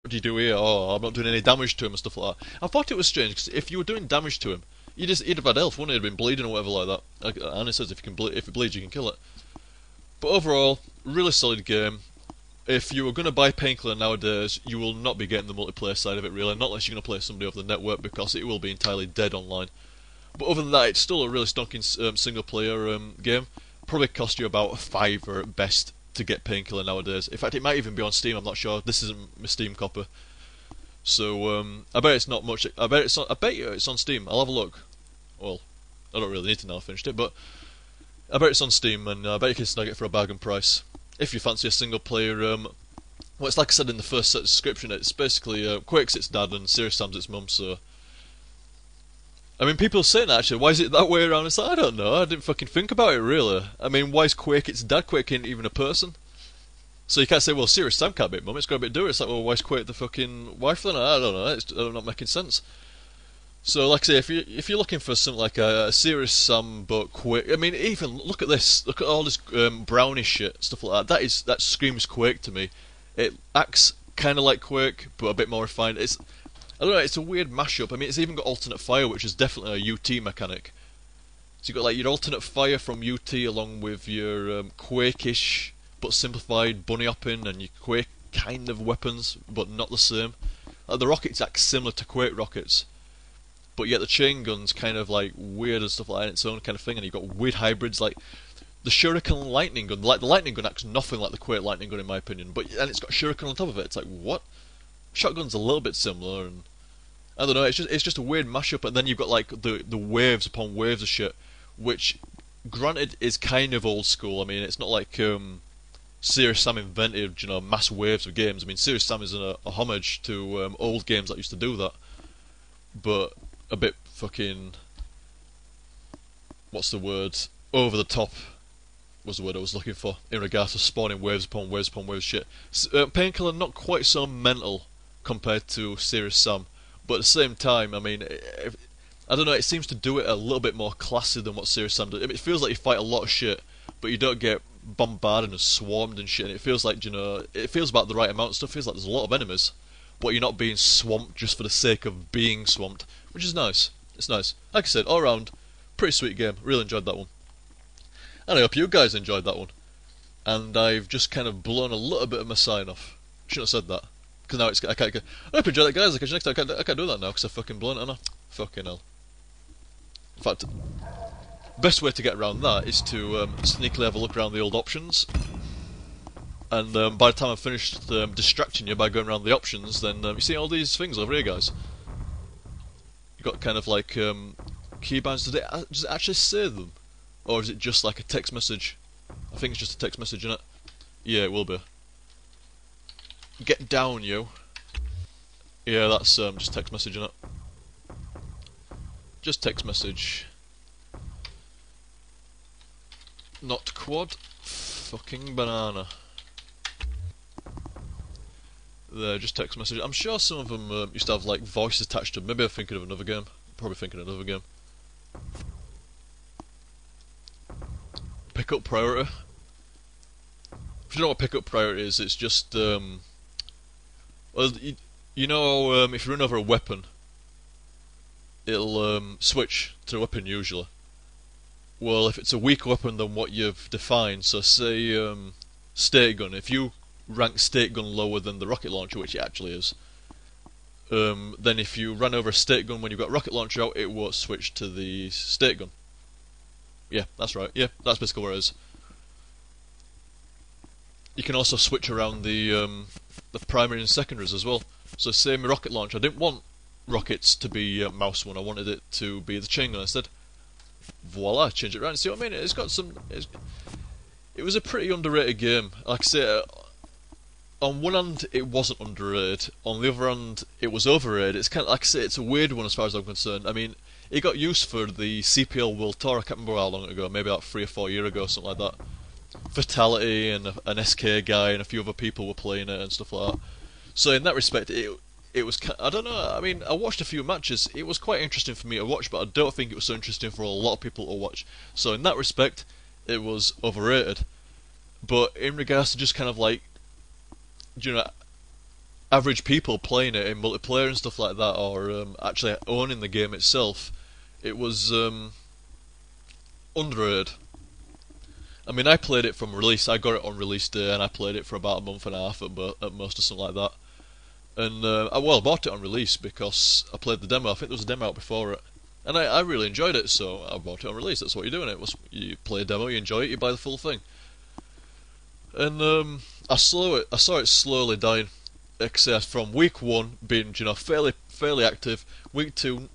do you do here? Oh, I'm not doing any damage to him and stuff like that. I thought it was strange because if you were doing damage to him, he'd have had health, wouldn't he? He'd have been bleeding or whatever like that. And it says if it bleeds, you can kill it. But overall, really solid game. If you were going to buy Painkiller nowadays, you will not be getting the multiplayer side of it really, not unless you're going to play somebody over the network because it will be entirely dead online. But other than that, it's still a really stonking single player game. Probably cost you about £5 at best to get Painkiller nowadays. In fact, it might even be on Steam. I'm not sure. This isn't my Steam copy, so I bet it's not much. I bet you it's on Steam. I'll have a look. Well, I don't really need to know I finished it, but I bet it's on Steam, and I bet you can snag it for a bargain price if you fancy a single player. Well, it's like I said in the first description. It's basically Quake's its dad and Serious Sam's its mum. So I mean, people are saying that actually. Why is it that way around? It's like, I don't know. I didn't fucking think about it really. I mean, why is Quake its dad? Quake ain't even a person. So you can't say, well, Serious Sam can't be mum. It's got a bit to do. It's like, well, why is Quake the fucking wife then? I don't know. It's not making sense. So, like I say, if you're looking for something like a Serious Sam but Quake, I mean, even look at this. Look at all this brownish shit, stuff like that. That screams Quake to me. It acts kind of like Quake, but a bit more refined. I don't know, it's a weird mashup. I mean, it's even got alternate fire, which is definitely a UT mechanic. So you've got like your alternate fire from UT along with your Quake-ish but simplified bunny hopping and your Quake kind of weapons, but not the same. Like the rockets act similar to Quake rockets, but yet the chain gun's kind of like weird and stuff like that in its own kind of thing, and you've got weird hybrids like the Shuriken lightning gun. Like the lightning gun acts nothing like the Quake lightning gun in my opinion, and it's got Shuriken on top of it. It's like, what? Shotgun's a little bit similar, and I don't know. It's just a weird mashup, and then you've got like the waves upon waves of shit, which, granted, is kind of old school. I mean, it's not like Serious Sam invented mass waves of games. I mean, Serious Sam is a homage to old games that used to do that, but a bit fucking, what's the word? Over the top was the word I was looking for in regards to spawning waves upon waves upon waves shit. Painkiller not quite so mental compared to Serious Sam. But at the same time, I mean, I don't know, it seems to do it a little bit more classy than what Serious Sam does. It feels like you fight a lot of shit, but you don't get bombarded and swarmed and shit, and it feels like, it feels about the right amount of stuff. It feels like there's a lot of enemies, but you're not being swamped just for the sake of being swamped, which is nice. It's nice. Like I said, all around, pretty sweet game. Really enjoyed that one. And I hope you guys enjoyed that one. And I've just kind of blown a little bit of my sign off. Shouldn't have said that. Because now I can't. I hope you enjoyed that, guys. Because next time I can't do that now because I've fucking blown it, haven't I? Fucking hell. In fact, best way to get around that is to sneakily have a look around the old options. And by the time I've finished distracting you by going around the options, then you see all these things over here, guys. You've got kind of like keybinds. Does it actually say them? Or is it just like a text message? I think it's just a text message, isn't it? Yeah, it will be. Get down, you. Yeah, that's just text message, innit? Just text message. Not quad. Fucking banana. There, just text message. I'm sure some of them used to have like voice attached to them. Maybe I'm thinking of another game. Probably thinking of another game. Pick up priority. If you don't know what pick up priority is, it's just well, you know, if you run over a weapon, it'll switch to the weapon usually. Well, if it's a weaker weapon than what you've defined, so say state gun, if you rank state gun lower than the rocket launcher, which it actually is, then if you run over a state gun when you've got rocket launcher out, it won't switch to the state gun. Yeah, that's right. Yeah, that's basically what it is. You can also switch around the primary and secondaries as well. So say my rocket launcher, I didn't want rockets to be mouse one, I wanted it to be the chain gun instead. Voila, change it around. See what I mean? It's got some. It was a pretty underrated game. Like I say, on one hand it wasn't underrated, on the other hand it was overrated. It's kind of like I say, it's a weird one as far as I'm concerned. I mean, it got used for the CPL World Tour. I can't remember how long ago, maybe like 3 or 4 years ago, something like that. Fatality and an SK guy and a few other people were playing it and stuff like that. So in that respect, it was, I don't know, I mean, I watched a few matches. It was quite interesting for me to watch, but I don't think it was so interesting for a lot of people to watch. So in that respect, it was overrated. But in regards to just kind of like, average people playing it in multiplayer and stuff like that, or actually owning the game itself, it was underrated. I mean, I played it from release. I got it on release day, and I played it for about a month and a half at most, or something like that. And I bought it on release because I played the demo. I think there was a demo out before it, and I really enjoyed it, so I bought it on release. That's what you're doing. You play a demo, you enjoy it, you buy the full thing. And I saw it slowly dying, except from week 1 being fairly active. Week 2,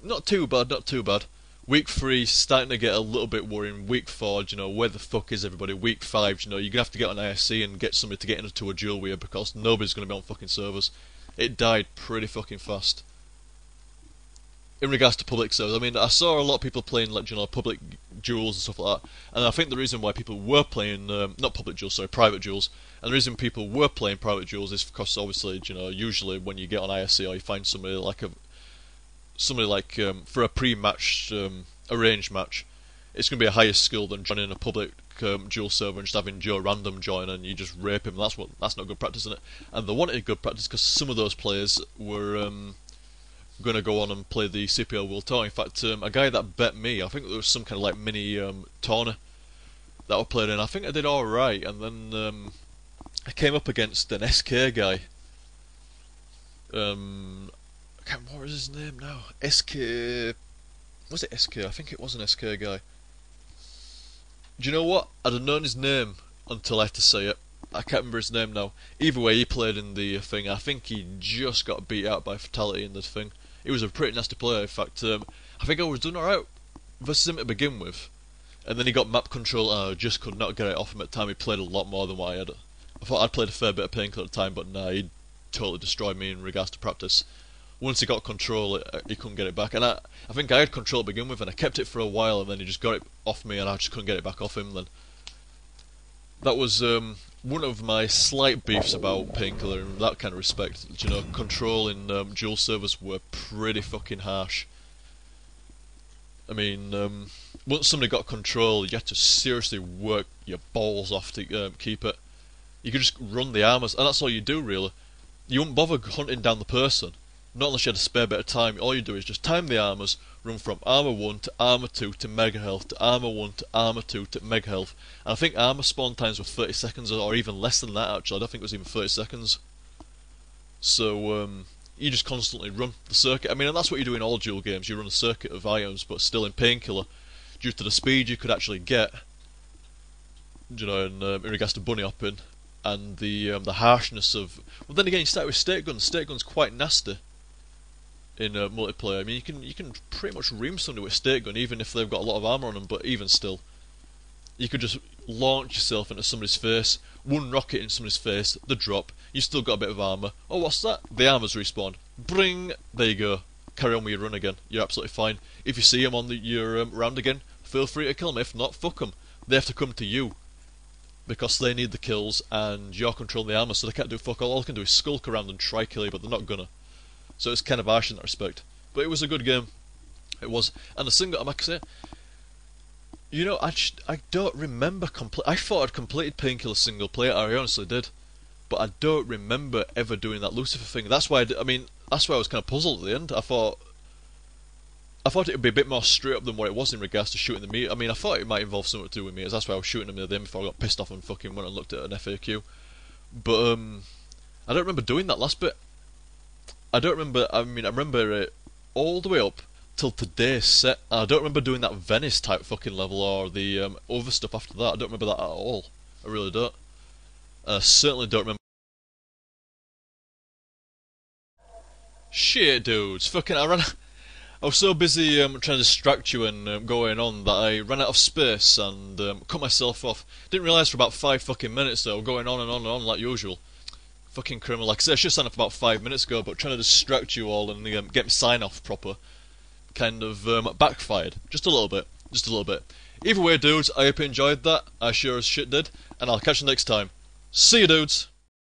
not too bad. Week 3 starting to get a little bit worrying. Week 4, where the fuck is everybody? Week 5, you're gonna have to get on ISC and get somebody to get into a duel with you because nobody's gonna be on fucking servers. It died pretty fucking fast. In regards to public servers, I mean, I saw a lot of people playing public duels and stuff like that, and I think the reason why people were playing not public duels, sorry, private duels, and the reason people were playing private duels is because obviously, usually when you get on ISC or you find somebody like for a pre-match arranged match, it's going to be a higher skill than joining a public duel server and just having Joe random join and you just rape him. That's not good practice, isn't it? And they wanted good practice because some of those players were going to go on and play the CPL World Tour. In fact, a guy that bet me, I think there was some kind of like mini tournament that I played in. I think I did alright, and then I came up against an SK guy. I can't remember what was his name now. SK... Was it SK? I think it was an SK guy. Do you know what? I'd have known his name until I had to say it. I can't remember his name now. Either way, he played in the thing. I think he just got beat out by fatality in the thing. He was a pretty nasty player, in fact. I think I was doing alright versus him to begin with. And then he got map control and I just could not get it off him at the time. He played a lot more than what I had. I thought I'd played a fair bit of Painkiller at the time, but nah, he totally destroyed me in regards to practice. Once he got control, he couldn't get it back. And I think I had control to begin with, and I kept it for a while, and then he just got it off me, and I just couldn't get it back off him then. That was one of my slight beefs about Painkiller in that kind of respect. Control in dual servers were pretty fucking harsh. I mean, once somebody got control, you had to seriously work your balls off to keep it. You could just run the armors, and that's all you do really. You wouldn't bother hunting down the person. Not unless you had a spare bit of time. All you do is just time the armors, run from armor 1 to armor 2 to mega health to armor 1 to armor 2 to mega health. And I think armor spawn times were 30 seconds or even less than that actually. I don't think it was even 30 seconds. So you just constantly run the circuit. I mean, and that's what you do in all duel games. You run a circuit of items, but still in Painkiller, due to the speed you could actually get, in regards to bunny hopping, and the harshness of... Well, then again, you start with state guns. State guns quite nasty in multiplayer. I mean, you can pretty much ream somebody with a state gun, even if they've got a lot of armor on them. But even still, you could just launch yourself into somebody's face, one rocket in somebody's face, the drop. You still got a bit of armor. Oh, what's that? The armor's respawned. Bring. There you go. Carry on with your run again. You're absolutely fine. If you see them on your round again, feel free to kill them. If not, fuck them. They have to come to you because they need the kills, and you're controlling the armor, so they can't do fuck all. All they can do is skulk around and try kill you, but they're not gonna. So it's kind of harsh in that respect. But it was a good game. It was. And the single, like I say, I don't remember I thought I'd completed Painkiller single player. I honestly did. But I don't remember ever doing that Lucifer thing. That's why that's why I was kind of puzzled at the end. I thought it would be a bit more straight up than what it was in regards to shooting the meters. I mean, I thought it might involve something to do with meters. That's why I was shooting them at the end before I got pissed off and fucking went and looked at an FAQ. But I don't remember doing that last bit. I don't remember. I mean, I remember it all the way up till today's set. I don't remember doing that Venice type fucking level or the other stuff after that. I don't remember that at all. I really don't. I certainly don't remember. Shit, dudes. Fucking, I was so busy trying to distract you and going on that I ran out of space and cut myself off. Didn't realise for about 5 fucking minutes though, going on and on and on like usual. Fucking criminal. Like I said, I should sign off about 5 minutes ago, but trying to distract you all and get me sign off proper kind of backfired. Just a little bit. Just a little bit. Either way, dudes, I hope you enjoyed that. I sure as shit did. And I'll catch you next time. See you, dudes!